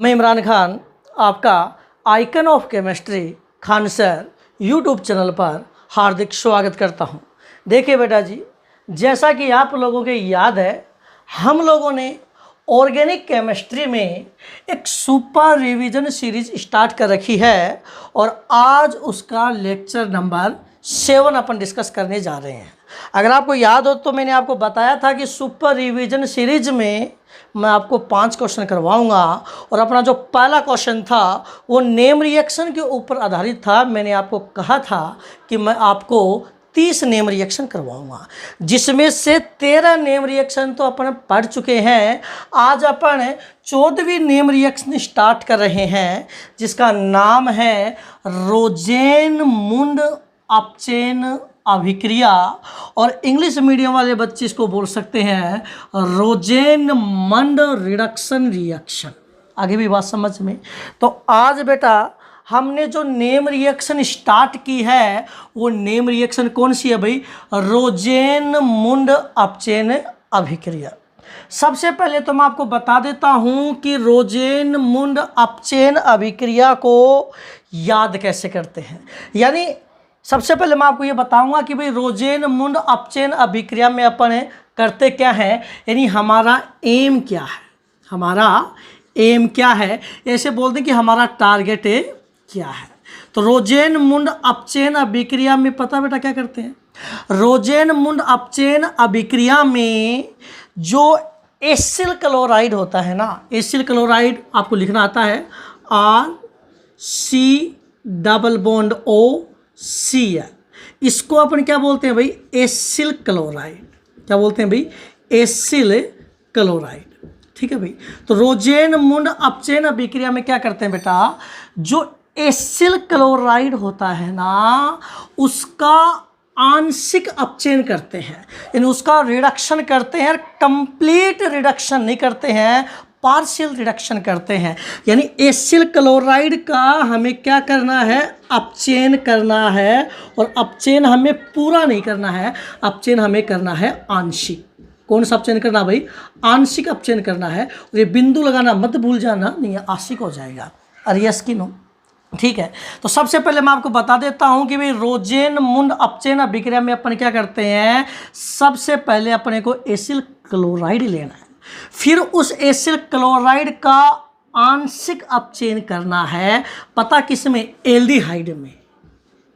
मैं इमरान खान आपका icon of chemistry Khan sir YouTube channel पर हार्दिक स्वागत करता हूं। देखिए बेटा जी, जैसा कि आप लोगों के याद है, हम लोगों ने ऑर्गेनिक केमिस्ट्री में एक सुपर रिवीजन सीरीज स्टार्ट कर रखी है और आज उसका लेक्चर नंबर 7 अपन डिस्कस करने जा रहे हैं। अगर आपको याद हो तो मैंने आपको बताया था कि सुपर रिवीजन सीरीज में मैं आपको 5 क्वेश्चन करवाऊंगा और अपना जो पहला क्वेश्चन था वो नेम रिएक्शन के ऊपर आधारित था। मैंने आपको कहा था कि मैं आपको 30 नेम रिएक्शन करवाऊंगा, जिसमें से 13 नेम रिएक्शन तो अपन पढ़ चुके हैं। आज अपन 14वीं नेम रिएक्शन स्टार्ट कर रहे हैं, जिसका नाम है रोजेन-मुंड अपचेन अभिक्रिया, और इंग्लिश मीडियम वाले बच्चे इसको बोल सकते हैं रोजेन-मंड रिडक्शन रिएक्शन। आगे भी बात समझ में। तो आज बेटा हमने जो नेम रिएक्शन स्टार्ट की है वो नेम रिएक्शन कौन सी है भाई? रोजेन-मुंड अपचेन अभिक्रिया। सबसे पहले तो मैं आपको बता देता हूं कि रोजेन-मुंड अपचेन अभिक्रिया को याद कैसे करते हैं। यानी सबसे पहले मैं आपको ये बताऊंगा कि भाई रोजेन-मुंड अपचेन अभिक्रिया में अपन करते क्या है, यानी हमारा एम क्या है, हमारा एम क्या है, ऐसे बोल दें कि हमारा टारगेट क्या है। तो रोजेन-मुंड अपचेन अभिक्रिया में पता बेटा क्या करते हैं? रोजेन-मुंड अपचेन अभिक्रिया में जो एसिल क्लोराइड होता है ना, एसिल क्लोराइड आपको लिखना आता है RC≡O≡C है। इसको अपन क्या बोलते हैं भाई? Acyl chloride. क्या बोलते हैं भाई? Acyl chloride. ठीक है भाई। तो रोजेन-मुंड अपचेन अभिक्रिया में क्या करते हैं बेटा? जो एसिल क्लोराइड होता है ना, उसका आंशिक अपचयन करते हैं, यानी उसका रिडक्शन करते हैं। कंप्लीट रिडक्शन नहीं करते हैं, पार्शियल रिडक्शन करते हैं। यानी एसिल क्लोराइड का हमें क्या करना है? अपचयन करना है। और अपचयन हमें पूरा नहीं करना है, अपचयन हमें करना है आंशिक। कौन सा अपचयन करना भाई? आंशिक अपचयन करना है। और ये बिंदु लगाना मत भूल जाना, नहीं आंशिक हो जाएगा। और यस की नो? ठीक है। तो सबसे पहले मैं आपको बता देता हूं कि भाई रोजेन-मुंड अपचेन अभिक्रिया में अपन क्या करते हैं? सबसे पहले अपने को एसिल क्लोराइड लेना है, फिर उस एसिल क्लोराइड का आंशिक अपचयन करना है। पता किस में? एल्डिहाइड में।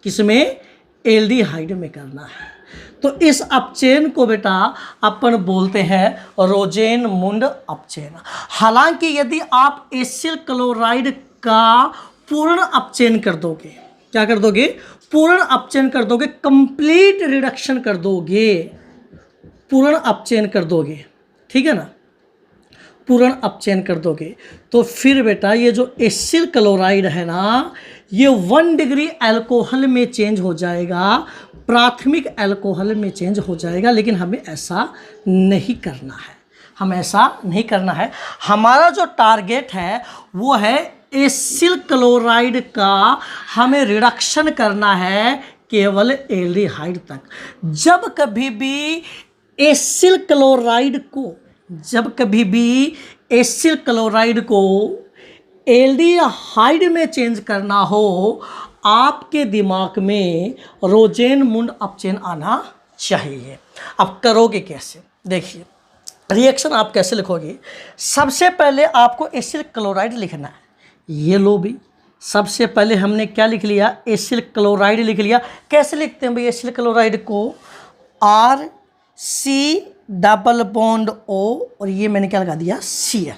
किस में? एल्डिहाइड में करना है। तो इस अपचयन को बेटा अपन बोलते हैं रोजेन-मुंड अपचयन। हालांकि यदि आप एसिल क्लोराइड का पूर्ण अपचयन कर दोगे, क्या कर दोगे? पूर्ण अपचयन कर दोगे, कंप्लीट रिडक्शन कर दोगे, पूर्ण अपचयन कर दोगे, ठीक है ना? पूर्ण अपचयन कर दोगे तो फिर बेटा ये जो एसिल क्लोराइड है ना, ये 1 डिग्री अल्कोहल में चेंज हो जाएगा, प्राथमिक अल्कोहल में चेंज हो जाएगा। लेकिन हमें ऐसा नहीं करना है, हमें ऐसा नहीं करना है। हमारा जो टारगेट है वो है एसिल क्लोराइड का हमें रिडक्शन करना है केवल एल्डिहाइड तक। जब कभी भी एसिल क्लोराइड को एल्डिहाइड में चेंज करना हो, आपके दिमाग में रोजेन-मुंड अपचयन आना चाहिए। अब करोगे कैसे? देखिए रिएक्शन आप कैसे लिखोगे। सबसे पहले आपको एसिल क्लोराइड लिखना है। ये लो भी, सबसे पहले हमने क्या लिख लिया? एसिल क्लोराइड लिख लिया। कैसे लिखते हैं भाई एसिल क्लोराइड को? RC≡O और ये मैंने क्या लगा दिया? Cl।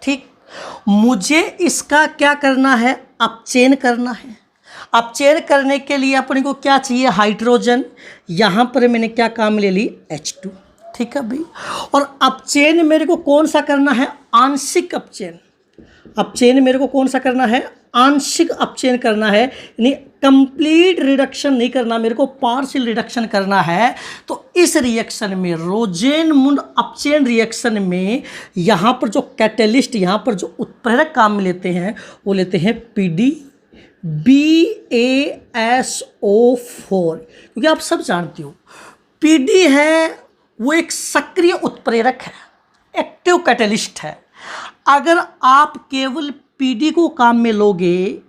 ठीक। मुझे इसका क्या करना है? अपचयन करना है। अपचयन करने के लिए अपने को क्या चाहिए? हाइड्रोजन। यहाँ पर मैंने क्या काम ले ली? H2। ठीक है भाई। और अपचयन मेरे को कौन सा करना है? आंशिक अपचयन। अपचयन मेरे को कौन सा करना है? आंशिक अपचयन करना है, यानी कंप्लीट रिडक्शन नहीं करना, मेरे को पार्शियल रिडक्शन करना है। तो इस रिएक्शन में, रोजेन-मुंड अपचयन रिएक्शन में, यहाँ पर जो कैटेलिस्ट, यहाँ पर जो उत्प्रेरक काम में लेते हैं वो लेते हैं PDBaSO4। क्योंकि आप सब जानते हो PD है वो एक सक्रिय उत्प्रेरक है, एक्टिव कैटेलिस्ट है। अगर आप केवल पीडी को काम में लोगे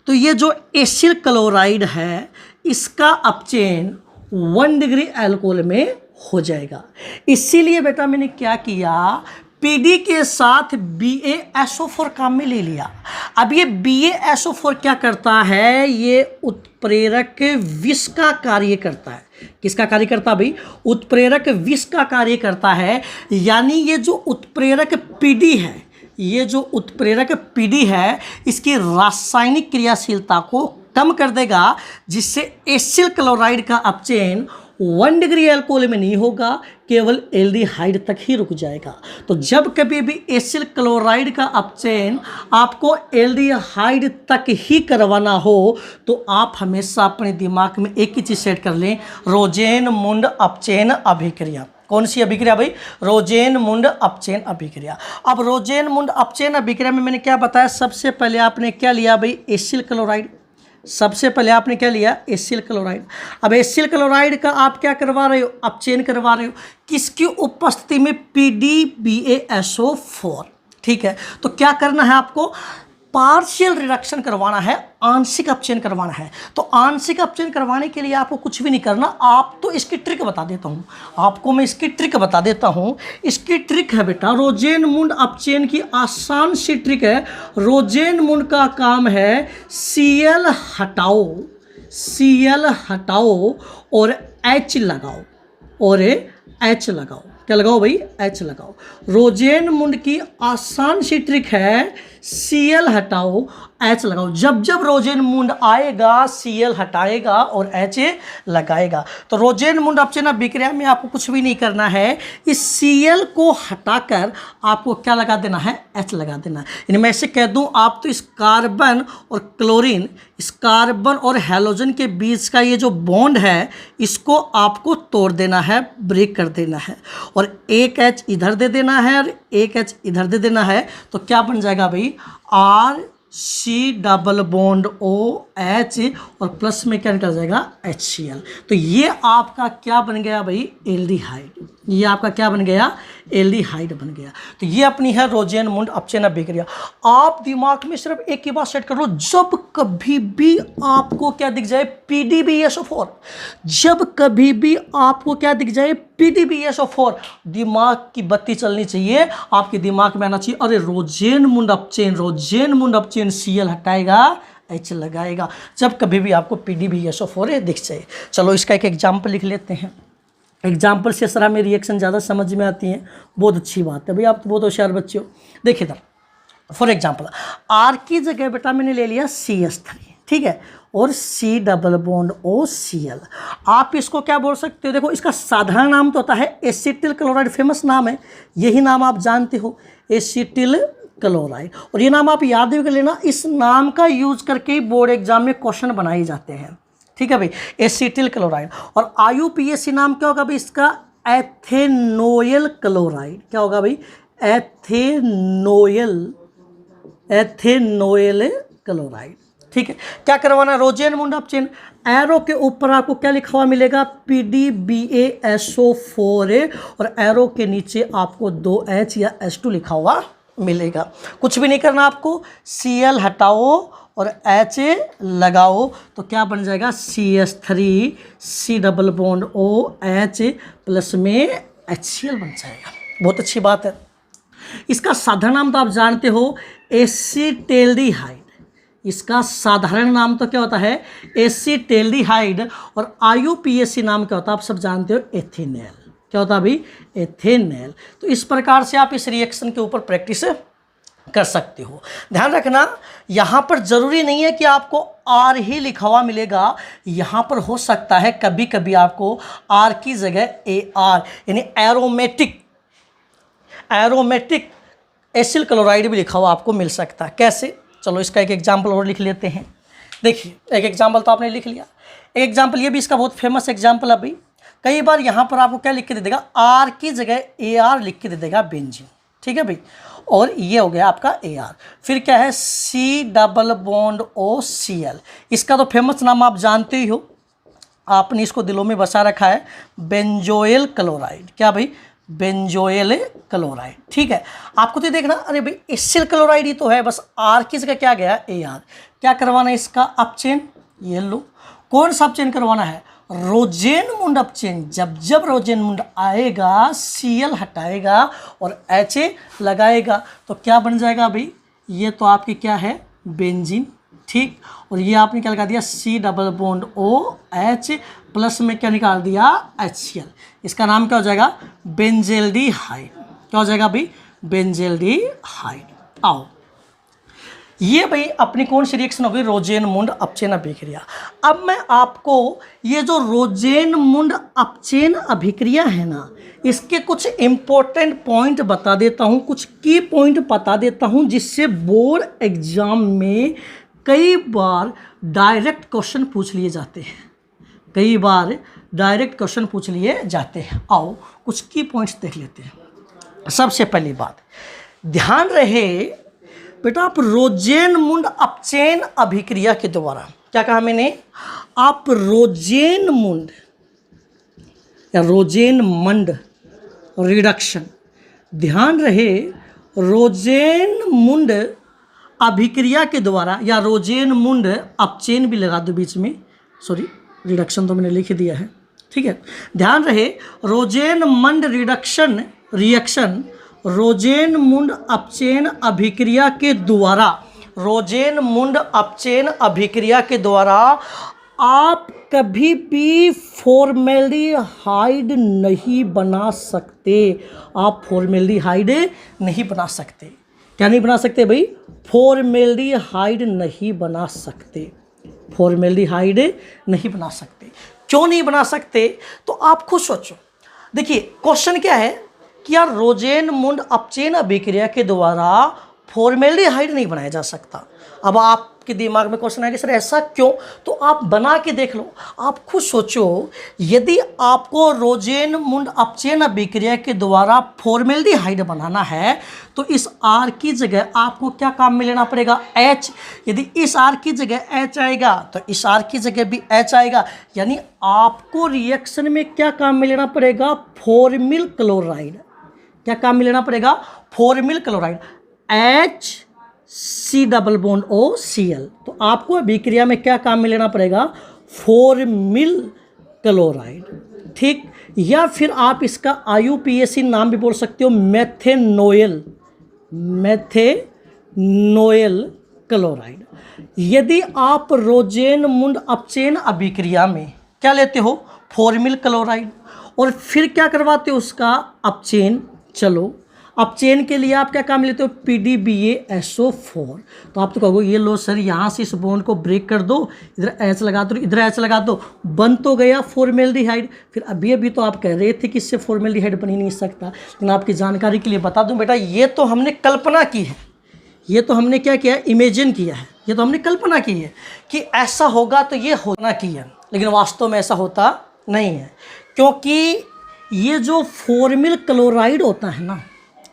तो ये जो एसिल क्लोराइड है इसका अपचयन 1 डिग्री अल्कोहल में हो जाएगा। इसीलिए बेटा मैंने क्या किया, पीडी के साथ BaSO4 काम में ले लिया। अब ये BaSO4 क्या करता है, ये उत्प्रेरक विष का कार्य करता है। किसका कार्य करता है भाई, उत्प्रेरक विष का कार्य करता है। यानी ये जो उत्प्रेरक पीडी है, ये जो उत्प्रेरक पीडी है इसकी रासायनिक क्रियाशीलता को कम कर देगा, जिससे एसिल क्लोराइड का अपचयन 1 डिग्री अल्कोहल में नहीं होगा, केवल एल्डिहाइड तक ही रुक जाएगा। तो जब कभी भी एसिल क्लोराइड का अपचयन आपको एल्डिहाइड तक ही करवाना हो तो आप हमेशा अपने दिमाग में एक ही चीज़ सेट कर लें, रोजेनमुंड अपचयन अभिक्रिया। कौन सी अभिक्रिया भाई, रोजेनमुंड अपचयन अभिक्रिया। अब रोजेनमुंड अपचयन अभिक्रिया में मैंने क्या बताया, सबसे पहले आपने क्या लिया भाई, एसिल क्लोराइड। सबसे पहले आपने क्या लिया, एसिल क्लोराइड। अब एसिल क्लोराइड का आप क्या करवा रहे हो, अपचयन करवा रहे हो, किसकी उपस्थिति में, PDBaSO4। ठीक है, तो क्या करना है आपको, पार्शियल रिडक्शन करवाना है, आंशिक अपचयन करवाना है। तो आंशिक अपचयन करवाने के लिए आपको कुछ भी नहीं करना, आप तो इसकी ट्रिक बता देता हूँ आपको, मैं इसकी ट्रिक बता देता हूँ। इसकी ट्रिक है बेटा, रोजेनमुंड अपचयन की आसान सी ट्रिक है। रोजेनमुंड का काम है Cl हटाओ, Cl हटाओ और H लगाओ, और H लगाओ। क्या लगाओ भाई, H लगाओ। रोजेनमुंड की आसान सी ट्रिक है, Cl हटाओ H लगाओ। जब जब रोजेनमुंड आएगा Cl हटाएगा और H लगाएगा। तो रोजेनमुंड अपचयन अभिक्रिया में आपको कुछ भी नहीं करना है, इस Cl को हटाकर आपको क्या लगा देना है, H लगा देना है। यानी मैं ऐसे कह दूं, आप तो इस कार्बन और क्लोरीन, इस कार्बन और हैलोजन के बीच का ये जो बॉन्ड है इसको आपको तोड़ देना है, ब्रेक कर देना है, और एक H इधर दे देना है और एक H इधर दे देना है। तो क्या बन जाएगा भाई, RC डबल बॉन्ड OH और प्लस में क्या निकल जाएगा, HCl। तो ये आपका क्या बन गया भाई, एल्डिहाइड। ये आपका क्या बन गया, एल्डिहाइड बन गया। तो ये अपनी है रोजेनमुंड अपचयन अभिक्रिया। आप दिमाग में सिर्फ एक ही बात सेट कर लो, जब कभी भी आपको क्या दिख जाए, PDBaSO4, जब कभी भी आपको क्या दिख जाए, PDBaSO4, दिमाग की बत्ती चलनी चाहिए, आपके दिमाग में आना चाहिए, अरे रोजेनमुंड अपचयन, रोजेनमुंड अपचयन Cl हटाएगा H लगाएगा, जब कभी भी आपको PDBaSO4 दिख जाए। चलो इसका एक एग्जाम्पल लिख लेते हैं। एग्जाम्पल से सर हमें रिएक्शन ज़्यादा समझ में आती है, बहुत अच्छी बात है भाई, आप तो बहुत होशियार बच्चे हो। देखिए इधर, फॉर एग्जाम्पल R की जगह बेटा मैंने ले लिया CH3, ठीक है, और C डबल बॉन्ड OCl। आप इसको क्या बोल सकते हो, देखो इसका साधारण नाम तो होता है एसिटिल क्लोराइड, फेमस नाम है, यही नाम आप जानते हो, एसिटिल क्लोराइड। और ये नाम आप याद भी कर लेना, इस नाम का यूज करके बोर्ड एग्जाम में क्वेश्चन बनाए जाते हैं। ठीक है भाई, एसिटिल क्लोराइड। और IUPAC नाम क्या होगा भाई इसका, एथेनोयल क्लोराइड। क्या होगा भाई, एथेनोयल क्लोराइड। ठीक है, क्या करवाना, रोजेनमुंड अपचयन। एरो के ऊपर आपको क्या लिखा हुआ मिलेगा, PDBaSO4, और एरो के नीचे आपको 2H या H2 लिखा हुआ मिलेगा। कुछ भी नहीं करना आपको, Cl हटाओ और H लगाओ, तो क्या बन जाएगा, CH3 C double bond OH plus में HCl बन जाएगा। बहुत अच्छी बात है। इसका साधारण नाम तो आप जानते हो, एसिटेल्डिहाइड। इसका साधारण नाम तो क्या होता है, एसिटेल्डिहाइड। और IUPAC नाम क्या होता है, आप सब जानते हो, एथेनॉल। क्या होता है भाई, एथेनॉल। तो इस प्रकार से आप इस रिएक्शन के ऊपर प्रैक्टिस कर सकते हो। ध्यान रखना, यहाँ पर जरूरी नहीं है कि आपको R ही लिखा हुआ मिलेगा, यहाँ पर हो सकता है कभी कभी आपको R की जगह AR यानी एरोमेटिक एसिल क्लोराइड भी लिखा हुआ आपको मिल सकता है। कैसे, चलो इसका एक एग्जाम्पल और लिख लेते हैं। देखिए, एक एग्जाम्पल तो आपने लिख लिया, एक एग्जाम्पल ये भी इसका बहुत फेमस एग्जाम्पल है भाई। कई बार यहाँ पर आपको क्या लिख के दे देगा, R की जगह AR लिख के दे देगा, बेंजीन। ठीक है भाई, और ये हो गया आपका AR। फिर क्या है, C डबल बॉन्ड OCl। इसका तो फेमस नाम आप जानते ही हो, आपने इसको दिलों में बसा रखा है, बेंजोइल क्लोराइड। क्या भाई, बेंजोइल क्लोराइड। ठीक है, आपको तो देखना, अरे भाई एसिल क्लोराइड ही तो है, बस आर की जगह क्या गया, AR। क्या करवाना है इसका अपचेन, ये लो। कौन सा अपचेन करवाना है, रोजेनमुंड अपचेन। जब जब रोजेनमुंड आएगा Cl हटाएगा और Ha लगाएगा तो क्या बन जाएगा भाई, ये तो आपकी क्या है, बेंजीन। ठीक, और ये आपने क्या लगा दिया, C double bond OH plus में क्या निकाल दिया, HCl। इसका नाम क्या हो जाएगा, बेंजेल्डिहाइड। क्या हो जाएगा भाई, बेंजेल्डिहाइड। आओ, ये भाई अपनी कौन सी रिएक्शन हो गई, रोजेनमुंड अपचेन अभिक्रिया। अब मैं आपको ये जो रोजेनमुंड अपचेन अभिक्रिया है ना, इसके कुछ इंपॉर्टेंट पॉइंट बता देता हूँ, कुछ की पॉइंट बता देता हूँ, जिससे बोर्ड एग्जाम में कई बार डायरेक्ट क्वेश्चन पूछ लिए जाते हैं, कई बार डायरेक्ट क्वेश्चन पूछ लिए जाते हैं। आओ कुछ की पॉइंट्स देख लेते हैं। सबसे पहली बात, ध्यान रहे बेटा, आप रोजेनमुंड अपचेन अभिक्रिया के द्वारा, क्या कहा मैंने, आप रोजेनमुंड या रोजेनमंड रिडक्शन, ध्यान रहे रोजेनमुंड अभिक्रिया के द्वारा, या रोजेनमुंड अपचेन भी लगा दो बीच में, सॉरी रिडक्शन तो मैंने लिख दिया है। ठीक है, ध्यान रहे रोजेनमंड रिएक्शन रोजेनमुंड अपचेन अभिक्रिया के द्वारा, रोजेनमुंड अपचेन अभिक्रिया के द्वारा आप कभी भी फॉर्मेल्डिहाइड नहीं बना सकते। आप फॉर्मेल्डिहाइड नहीं बना सकते। क्या नहीं बना सकते भाई, फॉर्मेल्डिहाइड नहीं बना सकते, फॉर्मेल्डिहाइड नहीं बना सकते। क्यों नहीं बना सकते, तो आप खुद सोचो। देखिए क्वेश्चन क्या है कि यार रोजेनमुंड अपचेन अभिक्रिया के द्वारा फॉर्मेल्डिहाइड नहीं बनाया जा सकता। अब आपके दिमाग में क्वेश्चन आएगा सर ऐसा क्यों, तो आप बना के देख लो, आप खुद सोचो। यदि आपको रोजेनमुंड अपचेन अभिक्रिया के द्वारा फॉर्मेल्डिहाइड बनाना है तो इस R की जगह आपको क्या काम में लेना पड़ेगा, H। यदि इस R की जगह H आएगा तो इस R की जगह भी H आएगा, यानी आपको रिएक्शन में क्या काम में लेना पड़ेगा, फॉर्मिल क्लोराइड। क्या काम में लेना पड़ेगा, formal chloride, HC double bond OCl। तो आपको अभिक्रिया में क्या काम में लेना पड़ेगा, फॉर्मिल क्लोराइड। ठीक, या फिर आप इसका IUPAC नाम भी बोल सकते हो, मेथेनोइल क्लोराइड। यदि आप रोजेनमुंड अपचेन अभिक्रिया में क्या लेते हो, फॉर्मिल क्लोराइड, और फिर क्या करवाते हो उसका अपचेन। चलो अपचेन के लिए आप क्या काम लेते हो, PDBaSO4। तो आप तो कहोगे ये लो सर यहाँ से इस बॉन्ड को ब्रेक कर दो, इधर H लगा दो, इधर H लगा दो, बन तो गया फॉर्मेल्डिहाइड। फिर अभी तो आप कह रहे थे कि इससे फॉर्मेल्डिहाइड बन ही नहीं सकता। लेकिन आपकी जानकारी के लिए बता दूं बेटा, ये तो हमने कल्पना की है, ये तो हमने क्या किया है, इमेजिन किया है, ये तो हमने कल्पना की है कि ऐसा होगा तो ये होना की है, लेकिन वास्तव में ऐसा होता नहीं है। क्योंकि ये जो फॉर्मिल क्लोराइड होता है ना,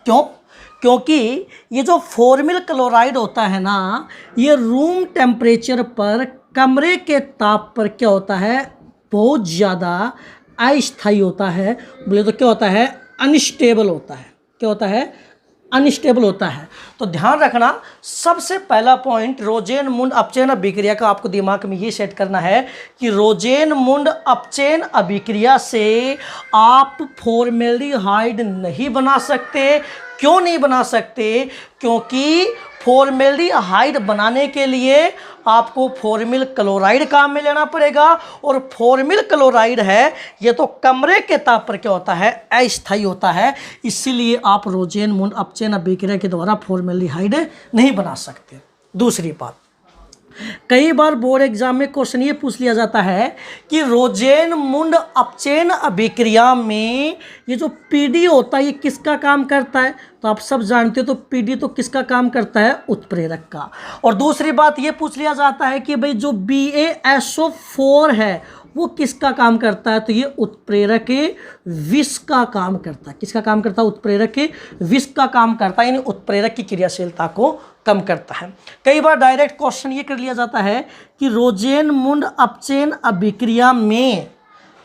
क्योंकि ये जो फॉर्मिल क्लोराइड होता है ना, ये रूम टेम्परेचर पर, कमरे के ताप पर क्या होता है, बहुत ज़्यादा अस्थायी होता है। बोले तो क्या होता है, अनस्टेबल होता है। क्या होता है, अनस्टेबल होता है। तो ध्यान रखना, सबसे पहला पॉइंट रोजेनमुंड अपचेन अभिक्रिया का आपको दिमाग में ये सेट करना है कि रोजेनमुंड अपचेन अभिक्रिया से आप फॉर्मेल्डिहाइड नहीं बना सकते। क्यों नहीं बना सकते, क्योंकि फॉर्मेल्डिहाइड बनाने के लिए आपको फॉर्मिल क्लोराइड काम में लेना पड़ेगा, और फॉर्मिल क्लोराइड है ये तो कमरे के ताप पर क्या होता है, अस्थायी होता है। इसीलिए आप रोजेनमुंड अपचेन अभिक्रिया के द्वारा फॉर्मेल्डिहाइड नहीं बना सकते। दूसरी बात, कई बार बोर्ड एग्जाम में क्वेश्चन ये पूछ लिया जाता है कि रोजेनमुंड अपचेन अभिक्रिया में ये जो PD होता है ये किसका काम करता है। तो आप सब जानते हो, तो PD तो किसका काम करता है, उत्प्रेरक का। और दूसरी बात ये पूछ लिया जाता है कि भाई जो BaSO4 है वो किसका काम करता है, तो ये उत्प्रेरक विष का काम करता है। किसका काम करता है, उत्प्रेरक विष का काम करता है, यानी उत्प्रेरक की क्रियाशीलता को कम करता है। कई बार डायरेक्ट क्वेश्चन ये कर लिया जाता है कि रोजेनमुंड अपचेन अभिक्रिया में,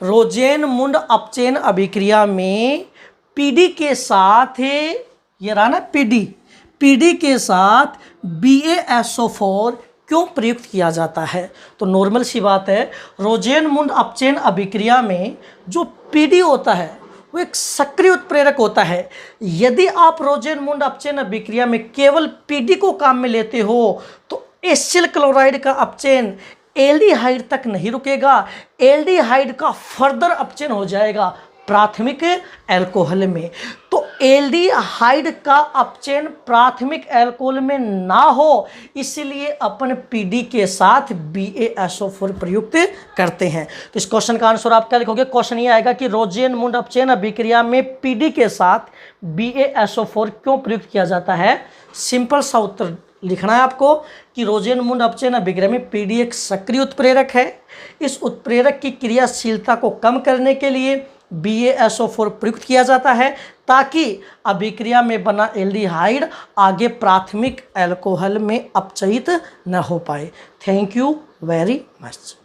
रोजेनमुंड अपचेन अभिक्रिया में पीडी के साथ ये रहा ना पीडी के साथ BaSO4 क्यों प्रयुक्त किया जाता है? तो नॉर्मल सी बात है, रोजेनमुंड अपचयन अभिक्रिया में जो पीडी होता है वो एक सक्रिय उत्प्रेरक होता है। यदि आप रोजेनमुंड अपचयन अभिक्रिया में केवल पीडी को काम में लेते हो तो एसिल क्लोराइड का अपचयन एल्डिहाइड तक नहीं रुकेगा, एल्डिहाइड का फर्दर अपचयन हो जाएगा प्राथमिक एल्कोहल में। तो एल्डिहाइड का अपचयन प्राथमिक एल्कोहल में ना हो, इसलिए अपन पीडी के साथ BaSO4 प्रयुक्त करते हैं। तो इस क्वेश्चन का आंसर आप क्या लिखोगे? क्वेश्चन ये आएगा कि रोजेनमुंड अपचयन अभिक्रिया में पीडी के साथ BaSO4 क्यों प्रयुक्त किया जाता है? सिंपल सा उत्तर लिखना है आपको कि रोजेनमुंड अपचयन अभिक्रिया में पीडी एक सक्रिय उत्प्रेरक है। इस उत्प्रेरक की क्रियाशीलता को कम करने के लिए BaSO4 प्रयुक्त किया जाता है ताकि अभिक्रिया में बना एल्डिहाइड आगे प्राथमिक एल्कोहल में अपचयित न हो पाए। Thank you very much.